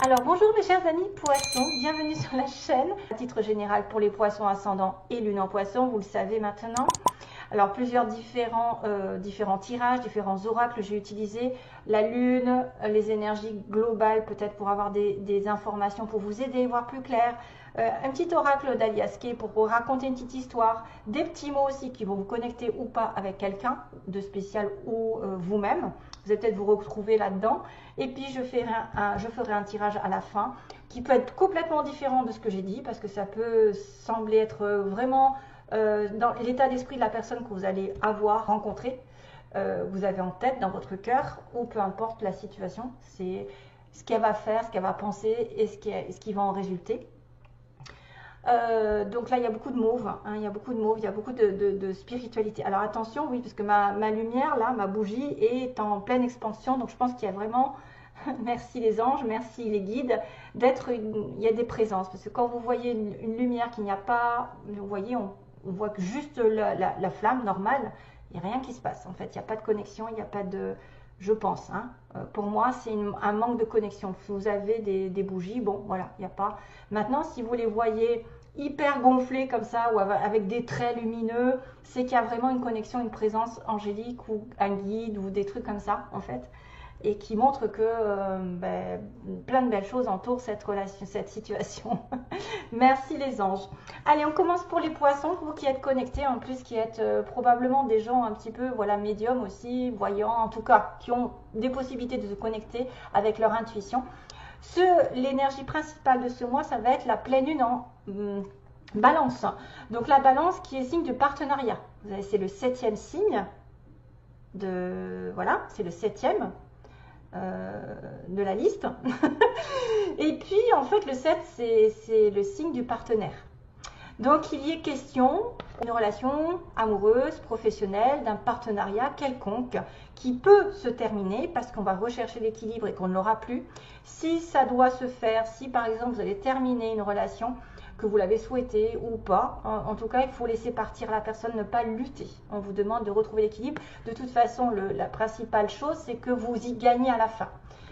Alors bonjour mes chers amis poissons, bienvenue sur la chaîne. À titre général pour les poissons ascendants et lune en poisson, vous le savez maintenant. Alors plusieurs différents tirages, différents oracles j'ai utilisé. La lune, les énergies globales peut-être pour avoir des informations pour vous aider, voir plus clair. Un petit oracle d'Aliaské pour vous raconter une petite histoire. Des petits mots aussi qui vont vous connecter ou pas avec quelqu'un de spécial ou vous-même. Vous allez peut-être vous retrouver là-dedans. Et puis je ferai un tirage à la fin qui peut être complètement différent de ce que j'ai dit parce que ça peut sembler être vraiment dans l'état d'esprit de la personne que vous allez avoir rencontrée, vous avez en tête dans votre cœur, ou peu importe la situation, c'est ce qu'elle va faire, ce qu'elle va penser et ce qui va en résulter. Donc là il y a beaucoup de mauve, hein, il y a beaucoup de spiritualité. Alors attention, oui, parce que ma lumière là, ma bougie est en pleine expansion, donc je pense qu'il y a vraiment merci les anges, merci les guides, il y a des présences, parce que quand vous voyez une lumière qu'il n'y a pas, vous voyez, on voit que juste la flamme normale, il n'y a rien qui se passe en fait, il n'y a pas de connexion, il n'y a pas de, je pense, hein. Pour moi c'est un manque de connexion. Si vous avez des bougies, bon voilà, il n'y a pas. Maintenant si vous les voyez hyper gonflées comme ça ou avec des traits lumineux, c'est qu'il y a vraiment une connexion, une présence angélique ou un guide ou des trucs comme ça en fait, et qui montre que plein de belles choses entourent cette relation, cette situation. Merci les anges. Allez, on commence pour les poissons, vous qui êtes connectés, en plus qui êtes probablement des gens un petit peu, voilà, médiums aussi, voyants, en tout cas, qui ont des possibilités de se connecter avec leur intuition. L'énergie principale de ce mois, ça va être la pleine lune en balance. Donc la balance qui est signe de partenariat. C'est le 7e signe. Voilà, c'est le 7e. De la liste. Et puis en fait le 7 c'est le signe du partenaire, donc il y est question d'une relation amoureuse, professionnelle, d'un partenariat quelconque qui peut se terminer parce qu'on va rechercher l'équilibre et qu'on ne l'aura plus. Si ça doit se faire, si par exemple vous allez terminer une relation, que vous l'avez souhaité ou pas, en tout cas il faut laisser partir la personne, ne pas lutter. On vous demande de retrouver l'équilibre. De toute façon la principale chose c'est que vous y gagnez à la fin,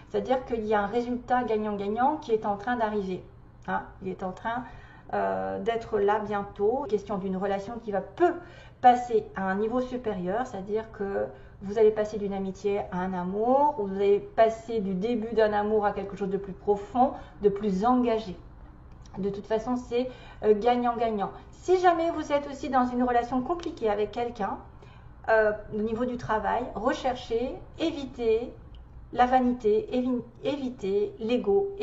c'est à dire qu'il y a un résultat gagnant-gagnant qui est en train d'arriver, hein. Il est en train d'être là bientôt. Question d'une relation qui peut passer à un niveau supérieur, c'est à dire que vous allez passer d'une amitié à un amour, vous allez passer du début d'un amour à quelque chose de plus profond, de plus engagé. De toute façon, c'est gagnant-gagnant. Si jamais vous êtes aussi dans une relation compliquée avec quelqu'un, au niveau du travail, recherchez, évitez la vanité, évitez l'ego,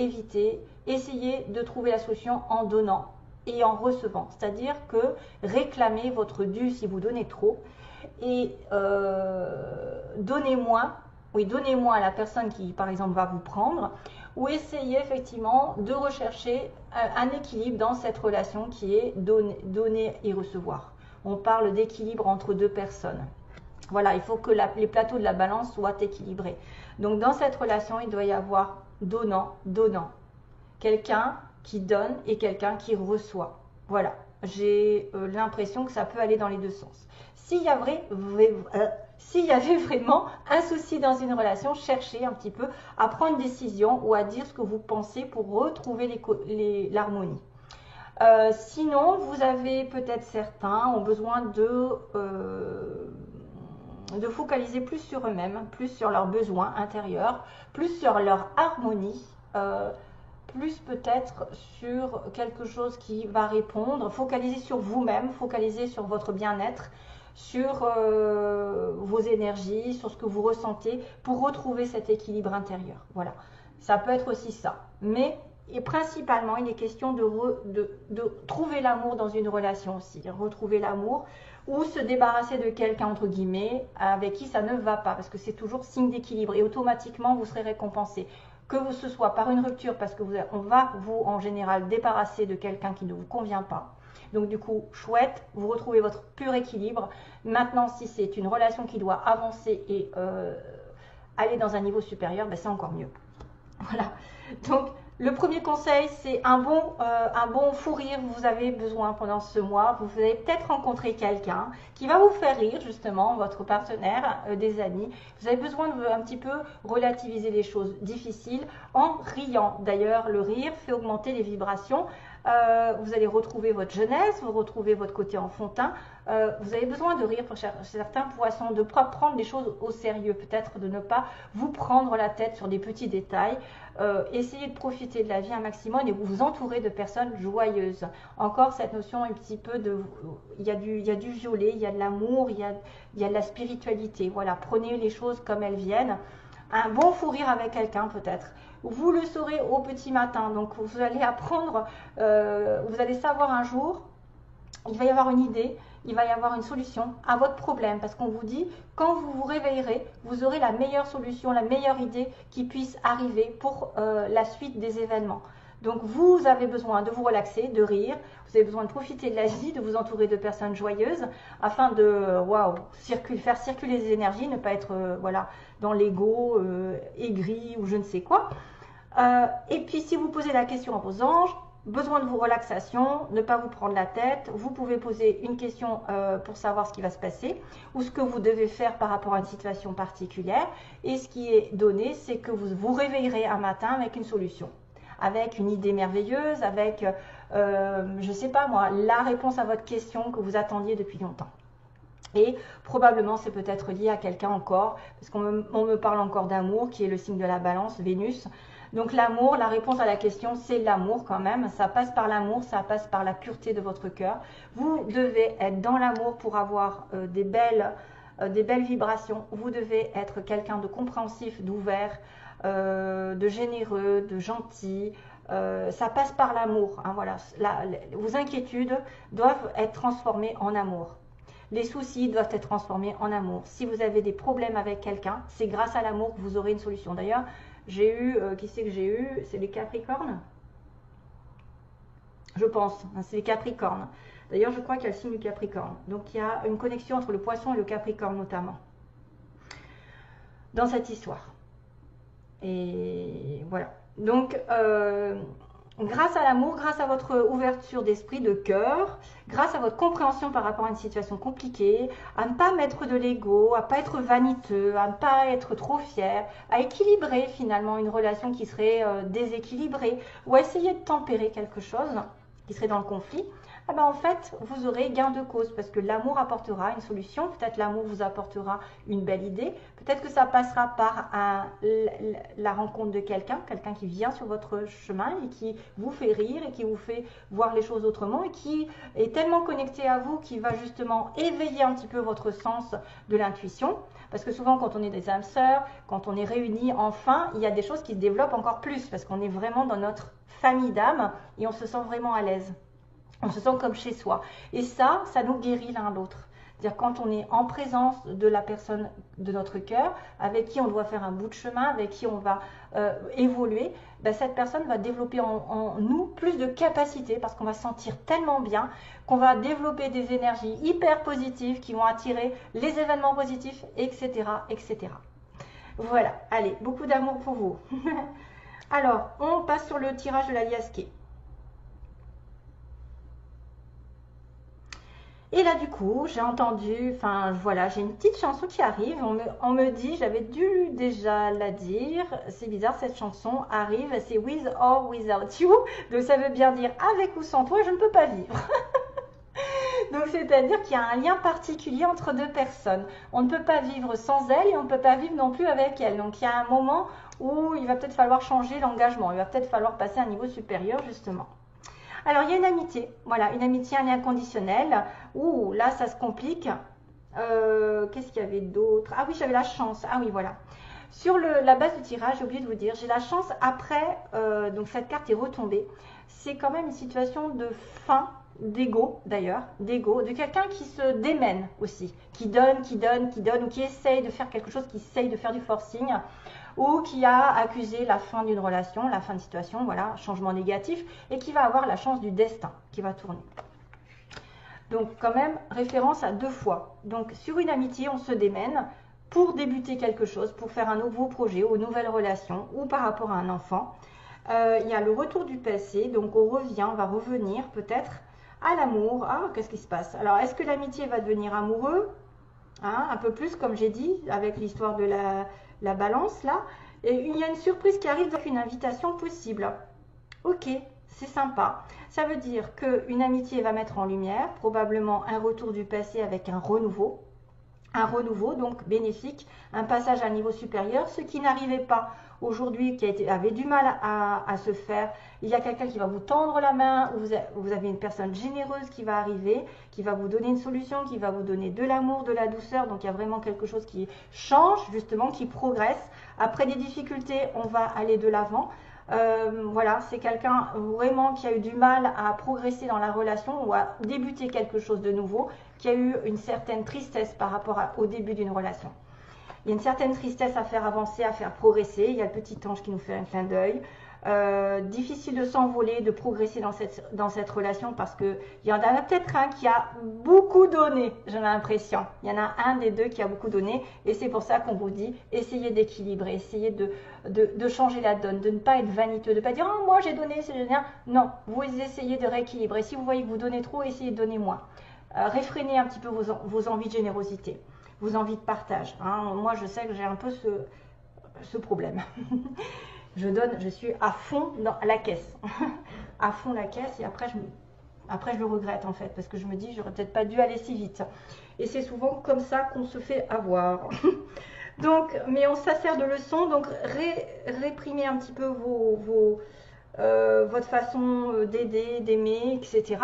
essayez de trouver la solution en donnant et en recevant. C'est-à-dire que réclamez votre dû si vous donnez trop et donnez moins. Oui, donnez moins à la personne qui, par exemple, va vous prendre, ou essayez effectivement de rechercher un équilibre dans cette relation qui est donner et recevoir. On parle d'équilibre entre deux personnes. Voilà, il faut que les plateaux de la balance soient équilibrés. Donc dans cette relation, il doit y avoir donnant. Quelqu'un qui donne et quelqu'un qui reçoit. Voilà, j'ai l'impression que ça peut aller dans les deux sens. S'il y avait vraiment un souci dans une relation, cherchez un petit peu à prendre une décision ou à dire ce que vous pensez pour retrouver l'harmonie. Sinon, vous avez peut-être certains ont besoin de focaliser plus sur eux-mêmes, plus sur leurs besoins intérieurs, plus sur leur harmonie, plus peut-être sur quelque chose qui va répondre, focaliser sur vous-même, focaliser sur votre bien-être, sur vos énergies, sur ce que vous ressentez pour retrouver cet équilibre intérieur. Voilà, ça peut être aussi ça. Mais et principalement, il est question de trouver l'amour dans une relation aussi, retrouver l'amour ou se débarrasser de quelqu'un, entre guillemets, avec qui ça ne va pas, parce que c'est toujours signe d'équilibre et automatiquement vous serez récompensé. Que ce soit par une rupture, parce que on va vous, en général, débarrasser de quelqu'un qui ne vous convient pas. Donc du coup, chouette, vous retrouvez votre pur équilibre. Maintenant, si c'est une relation qui doit avancer et aller dans un niveau supérieur, ben, c'est encore mieux. Voilà. Donc, le premier conseil, c'est un bon fou rire. Vous avez besoin pendant ce mois. Vous allez peut-être rencontrer quelqu'un qui va vous faire rire, justement, votre partenaire, des amis. Vous avez besoin de un petit peu relativiser les choses difficiles en riant. D'ailleurs, le rire fait augmenter les vibrations. Vous allez retrouver votre jeunesse, vous retrouvez votre côté enfantin. Vous avez besoin de rire pour certains poissons, de ne pas prendre les choses au sérieux, peut-être de ne pas vous prendre la tête sur des petits détails. Essayez de profiter de la vie un maximum et vous entourer de personnes joyeuses. Encore cette notion un petit peu de... Il y a du violet, il y a de l'amour, il y a de la spiritualité. Voilà, prenez les choses comme elles viennent. Un bon fou rire avec quelqu'un peut-être. Vous le saurez au petit matin. Donc vous allez apprendre, vous allez savoir un jour, il va y avoir une idée, il va y avoir une solution à votre problème. Parce qu'on vous dit, quand vous vous réveillerez, vous aurez la meilleure solution, la meilleure idée qui puisse arriver pour la suite des événements. Donc vous avez besoin de vous relaxer, de rire, vous avez besoin de profiter de la vie, de vous entourer de personnes joyeuses afin de faire circuler les énergies, ne pas être voilà, dans l'ego, aigri ou je ne sais quoi. Et puis si vous posez la question à vos anges, besoin de vos relaxations, ne pas vous prendre la tête, vous pouvez poser une question pour savoir ce qui va se passer ou ce que vous devez faire par rapport à une situation particulière. Et ce qui est donné, c'est que vous vous réveillerez un matin avec une solution, avec une idée merveilleuse, avec, je ne sais pas moi, la réponse à votre question que vous attendiez depuis longtemps. Et probablement c'est peut-être lié à quelqu'un encore, parce qu'on me parle encore d'amour, qui est le signe de la balance, Vénus. Donc l'amour, la réponse à la question, c'est l'amour quand même. Ça passe par l'amour, ça passe par la pureté de votre cœur. Vous devez être dans l'amour pour avoir des belles vibrations. Vous devez être quelqu'un de compréhensif, d'ouvert, de généreux, de gentil. Ça passe par l'amour. Hein, voilà. Vos inquiétudes doivent être transformées en amour. Les soucis doivent être transformés en amour. Si vous avez des problèmes avec quelqu'un, c'est grâce à l'amour que vous aurez une solution. D'ailleurs, j'ai eu, qui c'est que j'ai eu? C'est les Capricornes? Je pense, c'est les Capricornes. D'ailleurs, je crois qu'il y a le signe du Capricorne. Donc, il y a une connexion entre le Poisson et le Capricorne notamment dans cette histoire. Et voilà. Donc, grâce à l'amour, grâce à votre ouverture d'esprit, de cœur, grâce à votre compréhension par rapport à une situation compliquée, à ne pas mettre de l'ego, à ne pas être vaniteux, à ne pas être trop fier, à équilibrer finalement une relation qui serait déséquilibrée ou à essayer de tempérer quelque chose qui serait dans le conflit, eh ben en fait, vous aurez gain de cause parce que l'amour apportera une solution. Peut-être l'amour vous apportera une belle idée. Peut-être que ça passera par la rencontre de quelqu'un qui vient sur votre chemin et qui vous fait rire et qui vous fait voir les choses autrement et qui est tellement connecté à vous qui va justement éveiller un petit peu votre sens de l'intuition. Parce que souvent, quand on est des âmes sœurs, quand on est réunis enfin, il y a des choses qui se développent encore plus parce qu'on est vraiment dans notre famille d'âmes et on se sent vraiment à l'aise. On se sent comme chez soi. Et ça nous guérit l'un l'autre. C'est-à-dire quand on est en présence de la personne de notre cœur, avec qui on doit faire un bout de chemin, avec qui on va évoluer, ben cette personne va développer en nous plus de capacité parce qu'on va se sentir tellement bien qu'on va développer des énergies hyper positives qui vont attirer les événements positifs, etc. etc. Voilà, allez, beaucoup d'amour pour vous. Alors, on passe sur le tirage de la Liasquée. Et là, du coup, j'ai entendu, enfin voilà, j'ai une petite chanson qui arrive. On me dit, j'avais dû déjà la dire, c'est bizarre, cette chanson arrive, c'est With or Without You. Donc ça veut bien dire avec ou sans toi, je ne peux pas vivre. Donc c'est-à-dire qu'il y a un lien particulier entre deux personnes. On ne peut pas vivre sans elle et on ne peut pas vivre non plus avec elle. Donc il y a un moment où il va peut-être falloir changer l'engagement, il va peut-être falloir passer à un niveau supérieur justement. Alors, il y a une amitié, voilà, une amitié, un lien conditionnel. Ouh, là, ça se complique. Qu'est-ce qu'il y avait d'autre? Ah oui, j'avais la chance. Ah oui, voilà. Sur la base du tirage, j'ai oublié de vous dire, j'ai la chance après, donc cette carte est retombée. C'est quand même une situation de fin, d'ego d'ailleurs, d'ego, de quelqu'un qui se démène aussi, qui donne, ou qui essaye de faire quelque chose, qui essaye de faire du forcing, ou qui a accusé la fin d'une relation, la fin de situation, voilà, changement négatif, et qui va avoir la chance du destin qui va tourner. Donc quand même, référence à deux fois. Donc sur une amitié, on se démène, pour débuter quelque chose, pour faire un nouveau projet ou une nouvelle relation ou par rapport à un enfant. Il y a le retour du passé, donc on va revenir peut-être à l'amour. Ah, qu'est-ce qui se passe? Alors, est-ce que l'amitié va devenir amoureux? Hein, un peu plus, comme j'ai dit, avec l'histoire de la balance, là. Et il y a une surprise qui arrive, donc une invitation possible. Ok, c'est sympa. Ça veut dire qu'une amitié va mettre en lumière, probablement un retour du passé avec un renouveau. Un renouveau, donc bénéfique, un passage à un niveau supérieur, ce qui n'arrivait pas aujourd'hui, qui avait du mal à se faire. Il y a quelqu'un qui va vous tendre la main, ou vous avez une personne généreuse qui va arriver, qui va vous donner une solution, qui va vous donner de l'amour, de la douceur. Donc il y a vraiment quelque chose qui change, justement, qui progresse. Après des difficultés, on va aller de l'avant. Voilà, c'est quelqu'un vraiment qui a eu du mal à progresser dans la relation ou à débuter quelque chose de nouveau, qui a eu une certaine tristesse par rapport au début d'une relation. Il y a une certaine tristesse à faire avancer, à faire progresser. Il y a le petit ange qui nous fait un clin d'œil. Difficile de s'envoler, de progresser dans cette relation parce qu'il y en a peut-être un qui a beaucoup donné, j'ai l'impression. Il y en a un des deux qui a beaucoup donné et c'est pour ça qu'on vous dit, essayez d'équilibrer, essayez de changer la donne, de ne pas être vaniteux, de ne pas dire « Oh, moi j'ai donné, c'est génial ». Non, vous essayez de rééquilibrer. Si vous voyez que vous donnez trop, essayez de donner moins. Réfrénez un petit peu vos envies de générosité, vos envies de partage. Hein. Moi, je sais que j'ai un peu ce problème. Je suis à fond dans la caisse. À fond la caisse et après je le regrette en fait parce que je me dis j'aurais peut-être pas dû aller si vite. Et c'est souvent comme ça qu'on se fait avoir. Donc, mais on sert de leçon, donc réprimez un petit peu votre façon d'aider, d'aimer, etc.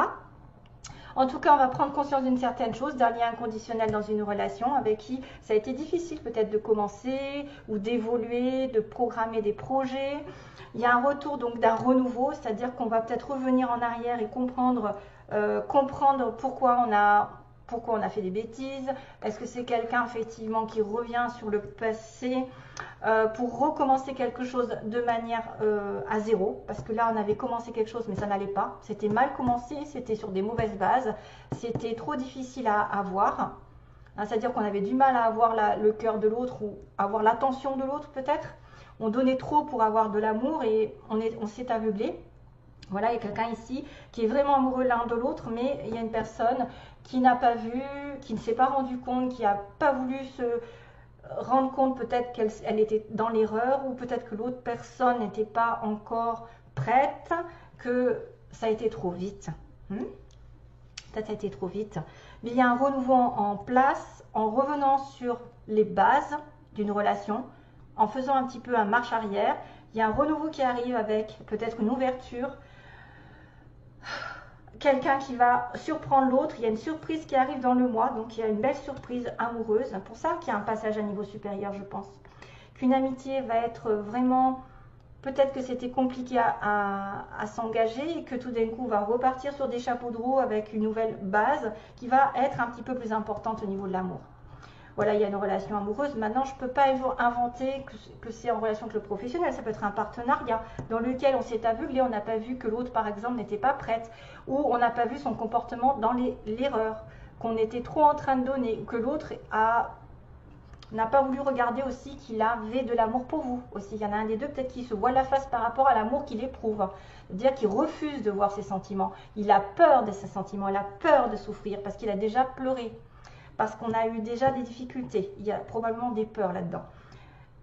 En tout cas, on va prendre conscience d'une certaine chose, d'un lien inconditionnel dans une relation avec qui ça a été difficile peut-être de commencer ou d'évoluer, de programmer des projets. Il y a un retour donc d'un renouveau, c'est-à-dire qu'on va peut-être revenir en arrière et comprendre pourquoi on a fait des bêtises. Est-ce que c'est quelqu'un effectivement qui revient sur le passé pour recommencer quelque chose de manière à zéro, parce que là on avait commencé quelque chose mais ça n'allait pas, c'était mal commencé, c'était sur des mauvaises bases, c'était trop difficile à avoir, hein, c'est-à-dire qu'on avait du mal à avoir le cœur de l'autre ou avoir l'attention de l'autre peut-être, on donnait trop pour avoir de l'amour et on s'est aveuglé. Voilà, il y a quelqu'un ici qui est vraiment amoureux l'un de l'autre, mais il y a une personne qui n'a pas vu, qui ne s'est pas rendu compte, qui n'a pas voulu se rendre compte peut-être qu'elle était dans l'erreur ou peut-être que l'autre personne n'était pas encore prête, que ça a été trop vite. Peut-être ça a été trop vite. Mais il y a un renouveau en place en revenant sur les bases d'une relation, en faisant un petit peu un marche arrière. Il y a un renouveau qui arrive avec peut-être une ouverture, quelqu'un qui va surprendre l'autre, il y a une surprise qui arrive dans le mois, donc il y a une belle surprise amoureuse. C'est pour ça qu'il y a un passage à niveau supérieur, je pense. Qu'une amitié va être vraiment, peut-être que c'était compliqué à s'engager et que tout d'un coup on va repartir sur des chapeaux de roue avec une nouvelle base qui va être un petit peu plus importante au niveau de l'amour. Voilà, il y a une relation amoureuse. Maintenant, je ne peux pas inventer que c'est en relation avec le professionnel. Ça peut être un partenariat dans lequel on s'est aveuglé, on n'a pas vu que l'autre, par exemple, n'était pas prête, ou on n'a pas vu son comportement dans l'erreur, qu'on était trop en train de donner, ou que l'autre n'a pas voulu regarder aussi qu'il avait de l'amour pour vous. Aussi, il y en a un des deux peut-être qui se voit la face par rapport à l'amour qu'il éprouve. C'est-à-dire qu'il refuse de voir ses sentiments. Il a peur de ses sentiments, il a peur de souffrir parce qu'il a déjà pleuré. Parce qu'on a eu déjà des difficultés, il y a probablement des peurs là-dedans.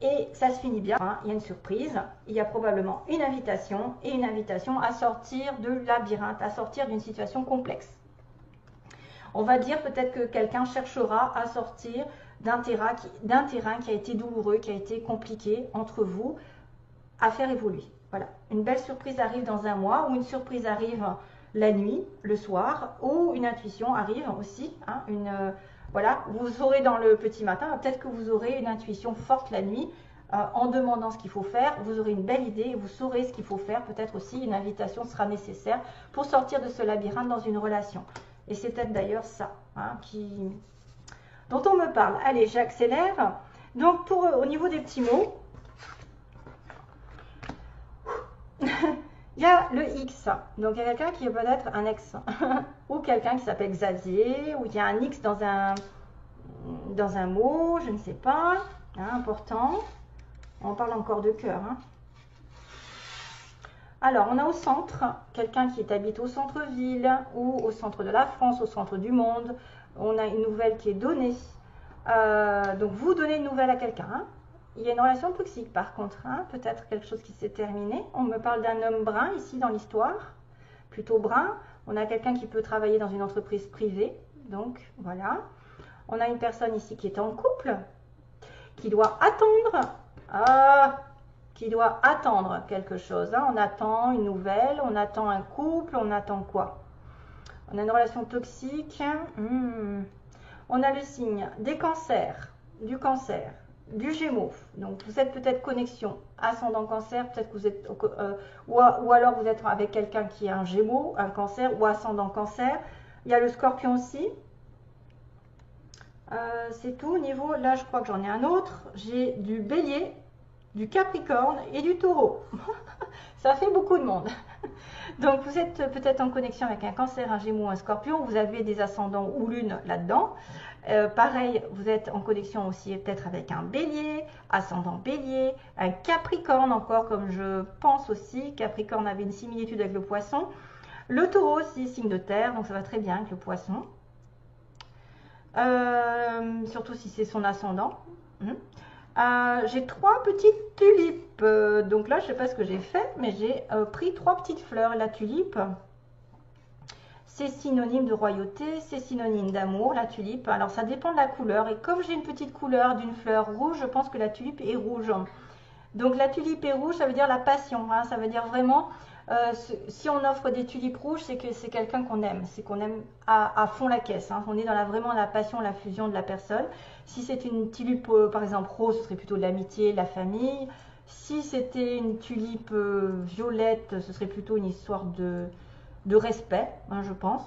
Et ça se finit bien, hein, il y a une surprise, il y a probablement une invitation, et une invitation à sortir de labyrinthe, à sortir d'une situation complexe. On va dire peut-être que quelqu'un cherchera à sortir d'un terrain qui a été douloureux, qui a été compliqué entre vous, à faire évoluer. Voilà, une belle surprise arrive dans un mois, ou une surprise arrive la nuit, le soir, ou une intuition arrive aussi, hein, voilà, vous aurez dans le petit matin, peut-être que vous aurez une intuition forte la nuit, en demandant ce qu'il faut faire, vous aurez une belle idée, vous saurez ce qu'il faut faire, peut-être aussi une invitation sera nécessaire pour sortir de ce labyrinthe dans une relation. Et c'est peut-être d'ailleurs ça hein, dont on me parle. Allez, j'accélère. Donc, au niveau des petits mots, il y a le X, donc il y a quelqu'un qui est peut-être un ex, ou quelqu'un qui s'appelle Xavier, ou il y a un X dans dans un mot, je ne sais pas, hein, important. On parle encore de cœur. Hein. Alors, on a au centre, quelqu'un qui habite au centre-ville ou au centre de la France, au centre du monde. On a une nouvelle qui est donnée. Donc, vous donnez une nouvelle à quelqu'un. Hein. Il y a une relation toxique par contre, hein, peut-être quelque chose qui s'est terminé. On me parle d'un homme brun ici dans l'histoire, plutôt brun. On a quelqu'un qui peut travailler dans une entreprise privée. Donc, voilà. On a une personne ici qui est en couple, qui doit attendre. Qui doit attendre quelque chose. Hein. On attend une nouvelle, on attend un couple, on attend quoi? On a une relation toxique. On a le signe des cancers, du Gémeaux. Donc vous êtes peut-être connexion ascendant cancer, peut-être que vous êtes ou alors vous êtes avec quelqu'un qui a un Gémeaux, un cancer ou ascendant cancer. Il y a le Scorpion aussi. C'est tout au niveau. Là, je crois que j'en ai un autre. J'ai du Bélier, du Capricorne et du Taureau. Ça fait beaucoup de monde. Donc vous êtes peut-être en connexion avec un Cancer, un Gémeaux, un Scorpion. Vous avez des ascendants ou lune là-dedans. Pareil, vous êtes en connexion aussi peut-être avec un Bélier, ascendant Bélier, un Capricorne encore, comme je pense aussi. Capricorne avait une similitude avec le Poisson. Le Taureau aussi, signe de terre, donc ça va très bien avec le Poisson. Surtout si c'est son ascendant. J'ai 3 petites tulipes. Donc là, je ne sais pas ce que j'ai fait, mais j'ai pris 3 petites fleurs. La tulipe, c'est synonyme de royauté, c'est synonyme d'amour, la tulipe. Alors, ça dépend de la couleur. Et comme j'ai une petite couleur d'une fleur rouge, je pense que la tulipe est rouge. Donc, la tulipe est rouge, ça veut dire la passion. Hein, ça veut dire vraiment, si on offre des tulipes rouges, c'est que c'est quelqu'un qu'on aime. C'est qu'on aime à fond la caisse. Hein. On est dans vraiment la passion, la fusion de la personne. Si c'est une tulipe, par exemple, rose, ce serait plutôt de l'amitié, de la famille. Si c'était une tulipe violette, ce serait plutôt une histoire de respect, hein, je pense.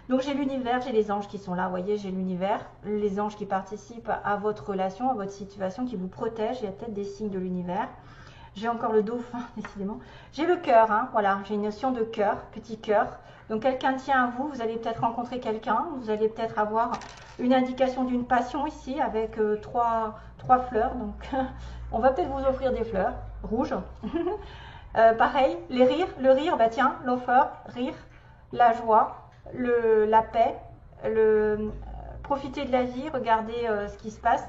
Donc j'ai l'univers, j'ai les anges qui sont là, vous voyez, j'ai l'univers, les anges qui participent à votre relation, à votre situation, qui vous protègent. Il y a peut-être des signes de l'univers. J'ai encore le dauphin, décidément. J'ai le cœur, hein, voilà, j'ai une notion de cœur, petit cœur. Donc quelqu'un tient à vous, vous allez peut-être rencontrer quelqu'un, vous allez peut-être avoir une indication d'une passion ici avec 3 fleurs. Donc on va peut-être vous offrir des fleurs rouges. Pareil, les rires, le rire, bah tiens, l'offer, rire, la joie, la paix, profiter de la vie, regarder ce qui se passe.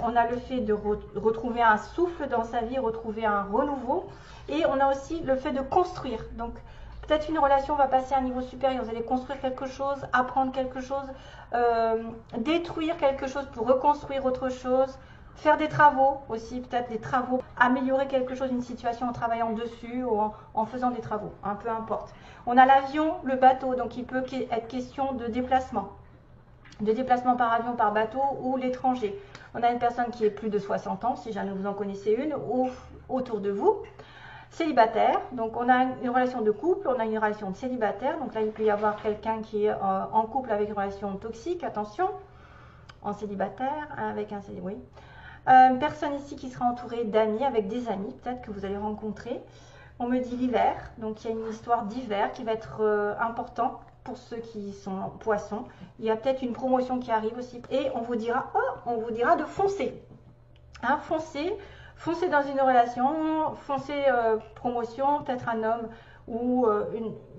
On a le fait de retrouver un souffle dans sa vie, retrouver un renouveau. Et on a aussi le fait de construire. Donc, peut-être une relation va passer à un niveau supérieur. Vous allez construire quelque chose, apprendre quelque chose, détruire quelque chose pour reconstruire autre chose. Faire des travaux aussi, peut-être des travaux, améliorer quelque chose, une situation en travaillant dessus ou en faisant des travaux, hein, peu importe. On a l'avion, le bateau, donc il peut être question de déplacement par avion, par bateau ou l'étranger. On a une personne qui est plus de 60 ans, si jamais vous en connaissez une, ou autour de vous. Célibataire, donc on a une relation de couple, on a une relation de célibataire, donc là il peut y avoir quelqu'un qui est en couple avec une relation toxique, attention, en célibataire, avec un célibataire, oui. Une personne ici qui sera entourée d'amis, avec des amis, peut-être que vous allez rencontrer. On me dit l'hiver, donc il y a une histoire d'hiver qui va être important pour ceux qui sont poissons. Il y a peut-être une promotion qui arrive aussi. Et on vous dira de foncer. Hein, foncez dans une relation, foncez promotion, peut-être un homme ou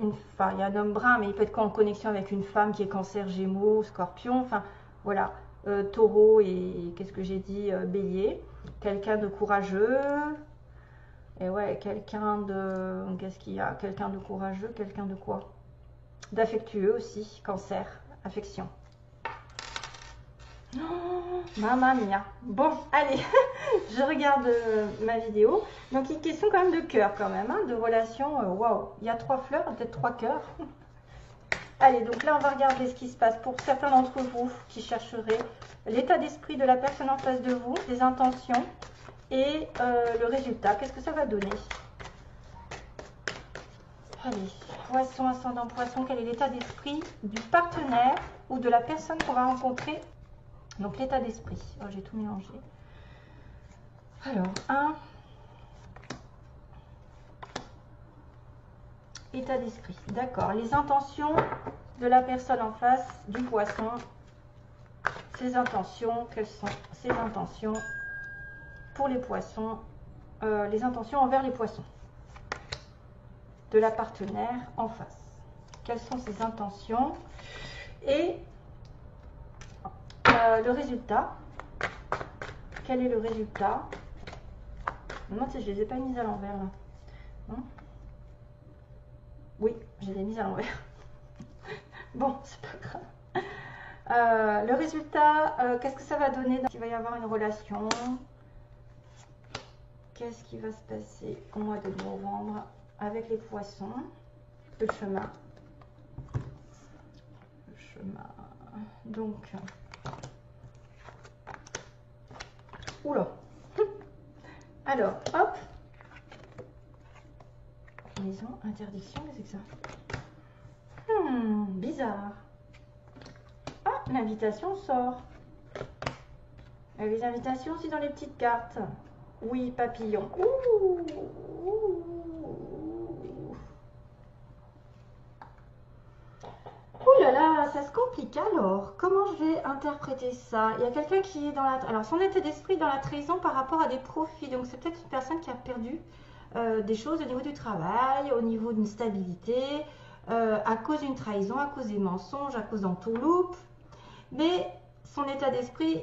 enfin il y a un homme brun, mais il peut être en connexion avec une femme qui est cancer, gémeaux, scorpion, enfin voilà. Taureau et qu'est-ce que j'ai dit, bélier, quelqu'un de courageux, et ouais, quelqu'un de, qu'est-ce qu'il y a, quelqu'un de courageux, quelqu'un de quoi, d'affectueux aussi, cancer, affection. Oh, mamma mia. Bon, allez, je regarde ma vidéo. Donc une question quand même de cœur quand même, hein, de relation, waouh, il y a 3 fleurs, peut-être 3 cœurs. Allez, donc là, on va regarder ce qui se passe pour certains d'entre vous qui chercheraient l'état d'esprit de la personne en face de vous, les intentions et le résultat. Qu'est-ce que ça va donner? Allez, poisson, ascendant poisson, quel est l'état d'esprit du partenaire ou de la personne qu'on va rencontrer? Donc, l'état d'esprit. Oh, j'ai tout mélangé. Alors, 1. État d'esprit, d'accord. Les intentions de la personne en face du poisson, ses intentions, quelles sont ses intentions pour les poissons, les intentions envers les poissons de la partenaire en face. Quelles sont ses intentions et le résultat. Quel est le résultat? Je me demande si je les ai pas mises à l'envers là. Non? Oui, je les ai mises à l'envers. Bon, c'est pas grave. Le résultat, qu'est-ce que ça va donner? Il va y avoir une relation. Qu'est-ce qui va se passer au mois de novembre avec les poissons? Le chemin. Le chemin. Donc, oula. Alors, hop. Maison, interdiction, qu'est-ce que c'est que ça? Bizarre. Ah, l'invitation sort. Les invitations aussi dans les petites cartes. Oui, papillon. Ouh, ouh là là, ça se complique alors. Comment je vais interpréter ça? Il y a quelqu'un qui est dans la... Alors, son état d'esprit dans la trahison par rapport à des profits. Donc, c'est peut-être une personne qui a perdu des choses au niveau du travail, au niveau d'une stabilité, à cause d'une trahison, à cause des mensonges, à cause d'entourloupe. Mais son état d'esprit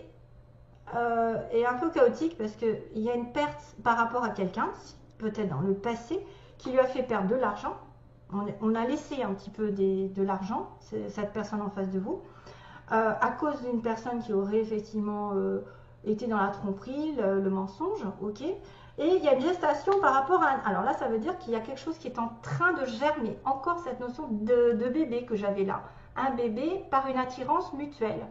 est un peu chaotique parce qu'il y a une perte par rapport à quelqu'un, peut-être dans le passé, qui lui a fait perdre de l'argent. On a laissé un petit peu de l'argent, cette personne en face de vous, à cause d'une personne qui aurait effectivement été dans la tromperie, le mensonge, ok. Et il y a une gestation par rapport à... Alors là, ça veut dire qu'il y a quelque chose qui est en train de germer. Encore cette notion de bébé que j'avais là. Un bébé par une attirance mutuelle.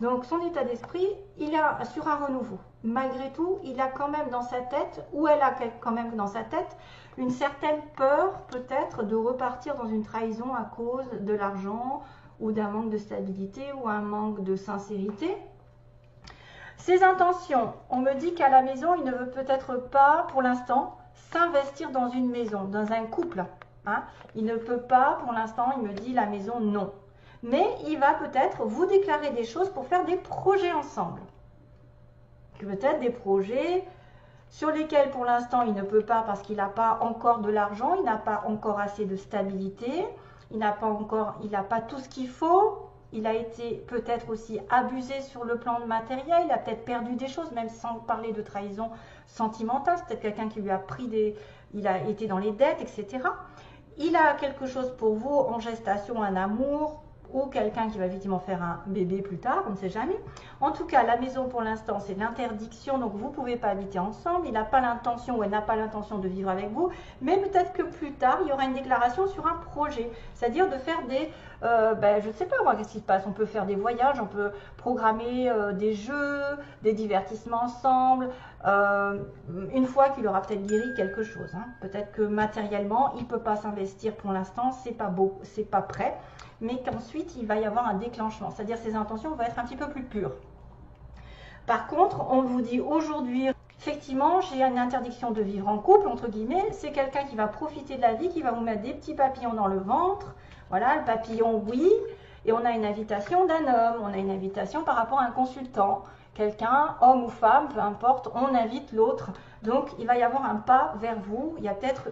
Donc son état d'esprit, il est sur un renouveau. Malgré tout, il a quand même dans sa tête, ou elle a quand même dans sa tête, une certaine peur peut-être de repartir dans une trahison à cause de l'argent ou d'un manque de stabilité ou un manque de sincérité. Ses intentions, on me dit qu'à la maison, il ne veut peut-être pas pour l'instant s'investir dans une maison, dans un couple. Hein. Il ne peut pas pour l'instant, il me dit la maison non. Mais il va peut-être vous déclarer des choses pour faire des projets ensemble. Peut-être des projets sur lesquels pour l'instant il ne peut pas parce qu'il n'a pas encore de l'argent, il n'a pas encore assez de stabilité, il n'a pas tout ce qu'il faut. Il a été peut-être aussi abusé sur le plan matériel, il a peut-être perdu des choses, même sans parler de trahison sentimentale. C'est peut-être quelqu'un qui lui a pris il a été dans les dettes, etc. Il a quelque chose pour vous en gestation, un amour, ou quelqu'un qui va effectivement faire un bébé plus tard, on ne sait jamais. En tout cas, la maison pour l'instant, c'est l'interdiction, donc vous ne pouvez pas habiter ensemble. Il n'a pas l'intention ou elle n'a pas l'intention de vivre avec vous, mais peut-être que plus tard, il y aura une déclaration sur un projet, c'est-à-dire de faire des... je ne sais pas moi, qu'est-ce qui se passe? On peut faire des voyages, on peut programmer des jeux, des divertissements ensemble, une fois qu'il aura peut-être guéri quelque chose. Hein. Peut-être que matériellement, il ne peut pas s'investir pour l'instant, c'est pas beau, c'est pas prêt. Mais qu'ensuite, il va y avoir un déclenchement. C'est-à-dire ses intentions vont être un petit peu plus pures. Par contre, on vous dit aujourd'hui, effectivement, j'ai une interdiction de vivre en couple, entre guillemets. C'est quelqu'un qui va profiter de la vie, qui va vous mettre des petits papillons dans le ventre. Voilà, le papillon, oui. Et on a une invitation d'un homme, on a une invitation par rapport à un consultant. Quelqu'un, homme ou femme, peu importe, on invite l'autre. Donc, il va y avoir un pas vers vous. Il y a peut-être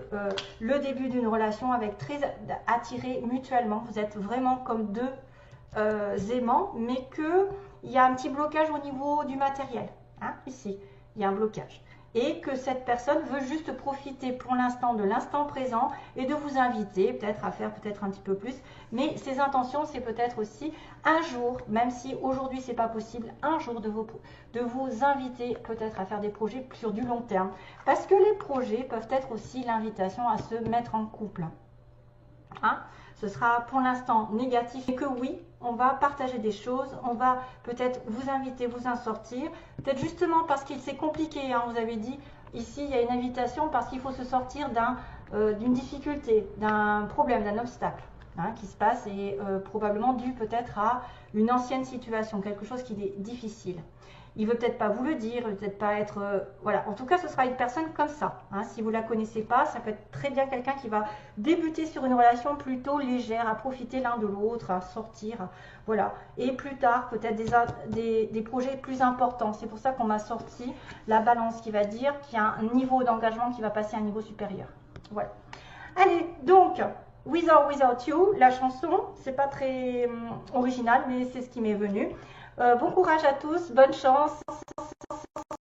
le début d'une relation avec très attiré mutuellement. Vous êtes vraiment comme deux aimants, mais qu'il y a un petit blocage au niveau du matériel. Hein, ici, il y a un blocage. Et que cette personne veut juste profiter pour l'instant de l'instant présent et de vous inviter peut-être à faire peut-être un petit peu plus. Mais ses intentions, c'est peut-être aussi un jour, même si aujourd'hui c'est pas possible, un jour de vous inviter peut-être à faire des projets sur du long terme. Parce que les projets peuvent être aussi l'invitation à se mettre en couple. Hein? Ce sera pour l'instant négatif et que oui, on va partager des choses, on va peut-être vous inviter, vous en sortir. Peut-être justement parce qu'il c'est compliqué, hein, vous avez dit, ici il y a une invitation parce qu'il faut se sortir d'une difficulté, d'un problème, d'un obstacle hein, qui se passe et probablement dû peut-être à une ancienne situation, quelque chose qui est difficile. il veut peut-être pas vous le dire, il veut peut-être pas être... voilà, en tout cas, ce sera une personne comme ça. Hein. Si vous la connaissez pas, ça peut être très bien quelqu'un qui va débuter sur une relation plutôt légère, à profiter l'un de l'autre, à sortir, voilà. Et plus tard, peut-être des projets plus importants. C'est pour ça qu'on m'a sorti la balance qui va dire qu'il y a un niveau d'engagement qui va passer à un niveau supérieur. Voilà. Allez, donc... With or Without You, la chanson, c'est pas très original, mais c'est ce qui m'est venu. Bon courage à tous, bonne chance